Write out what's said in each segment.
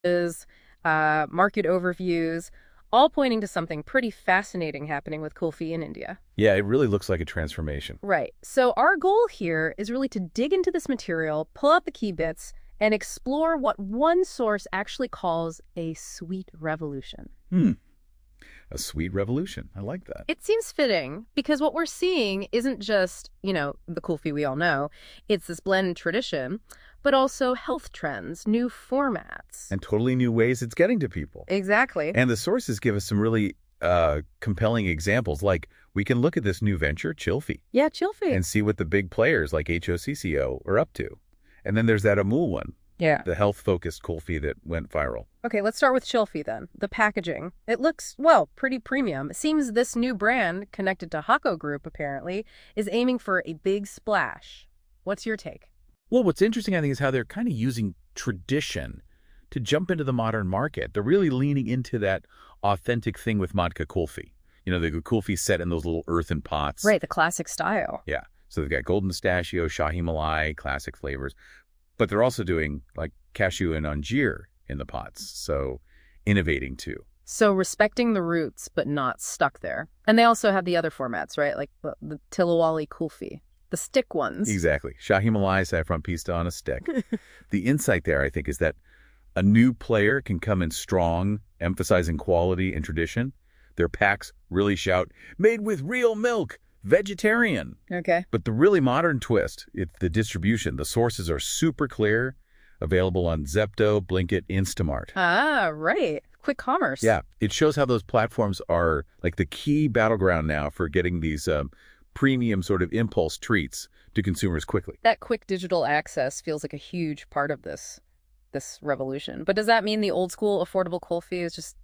is market overviews, all pointing to something pretty fascinating happening with Kulfi in India. Yeah, it really looks like a transformation. Right. So our goal here is really to dig into this material, pull out the key bits, and explore what one source actually calls a sweet revolution. A sweet revolution. I like that. It seems fitting because what we're seeing isn't just, the Kulfi we all know. It's this blend tradition, but also health trends, new formats. And totally new ways it's getting to people. Exactly. And the sources give us some really compelling examples. Like, we can look at this new venture, Chillfi. Yeah, Chillfi. And see what the big players like Hocco are up to. And then there's that Amul one. Yeah. The health-focused Kulfi that went viral. Okay, let's start with Chillfi then. The packaging. It looks, well, pretty premium. It seems this new brand, connected to Hocco Group apparently, is aiming for a big splash. What's your take? Well, what's interesting, I think, is how they're kind of using tradition to jump into the modern market. They're really leaning into that authentic thing with Madka Kulfi. The Kulfi set in those little earthen pots. Right, the classic style. Yeah. So they've got golden pistachio, Shahi Malai, classic flavors. But they're also doing like cashew and anjeer in the pots. So innovating too. So respecting the roots, but not stuck there. And they also have the other formats, right? Like the Tilawali Kulfi, the stick ones. Exactly. Shahi Malai, saffron pista on a stick. The insight there, I think, is that a new player can come in strong, emphasizing quality and tradition. Their packs really shout, made with real milk, vegetarian. Okay. But the really modern twist, it's the distribution. The sources are super clear, available on Zepto, Blinkit, Instamart. Ah, right. Quick commerce. Yeah. It shows how those platforms are like the key battleground now for getting these premium sort of impulse treats to consumers quickly. That quick digital access feels like a huge part of this revolution. But does that mean the old school affordable Kulfi is just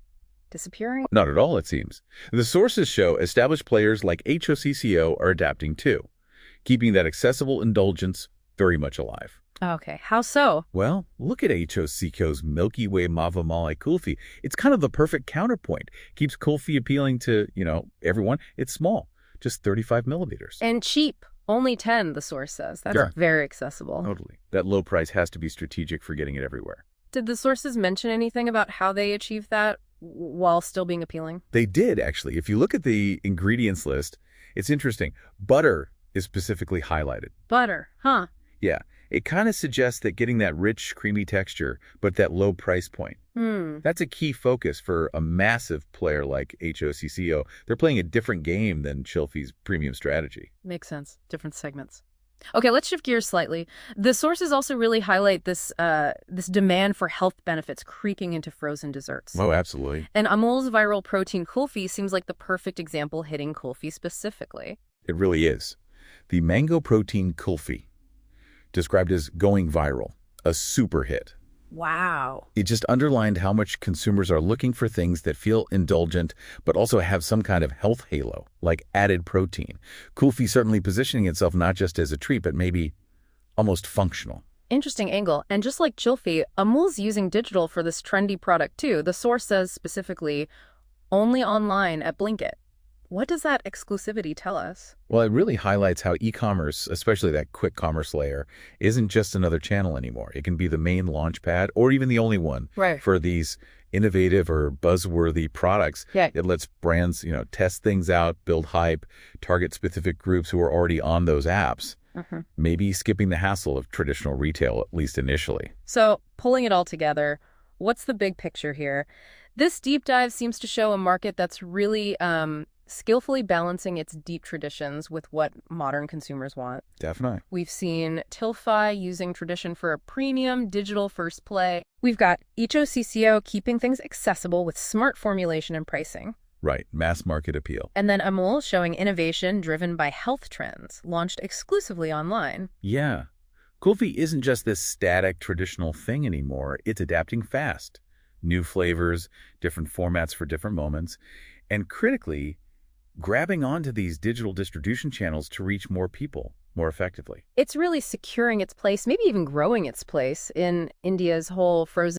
disappearing? Not at all, it seems. The sources show established players like Hocco are adapting too, keeping that accessible indulgence very much alive. Okay, how so? Well, look at Hocco's Milky Way Mava Malai Kulfi. It's kind of the perfect counterpoint. Keeps Kulfi appealing to, everyone. It's small, just 35 milliliters. And cheap. Only 10, the source says. That's Sure. very accessible. Totally. That low price has to be strategic for getting it everywhere. Did the sources mention anything about how they achieved that while still being appealing? They did, actually. If you look at the ingredients list, it's interesting. Butter is specifically highlighted. Butter, huh? Yeah. It kind of suggests that getting that rich, creamy texture, but that low price point. That's a key focus for a massive player like Hocco. They're playing a different game than Chillfi's premium strategy. Makes sense. Different segments. Okay, let's shift gears slightly. The sources also really highlight this demand for health benefits creeping into frozen desserts. Oh, absolutely. And Amul's viral protein Kulfi seems like the perfect example hitting Kulfi specifically. It really is. The mango protein Kulfi, described as going viral, a super hit. Wow. It just underlined how much consumers are looking for things that feel indulgent, but also have some kind of health halo, like added protein. Kulfi certainly positioning itself not just as a treat, but maybe almost functional. Interesting angle. And just like Chillfi, Amul's using digital for this trendy product too. The source says specifically, only online at Blinkit. What does that exclusivity tell us? Well, it really highlights how e-commerce, especially that quick commerce layer, isn't just another channel anymore. It can be the main launch pad or even the only one for these innovative or buzzworthy products. Yeah. It lets brands, test things out, build hype, target specific groups who are already on those apps. Maybe skipping the hassle of traditional retail, at least initially. So pulling it all together, what's the big picture here? This deep dive seems to show a market that's really skillfully balancing its deep traditions with what modern consumers want. Definitely. We've seen Chillfi using tradition for a premium digital first play. We've got Hocco keeping things accessible with smart formulation and pricing. Right. Mass market appeal. And then Amul showing innovation driven by health trends, launched exclusively online. Yeah. Kulfi isn't just this static traditional thing anymore. It's adapting fast. New flavors, different formats for different moments, and critically, grabbing onto these digital distribution channels to reach more people more effectively. It's really securing its place, maybe even growing its place in India's whole frozen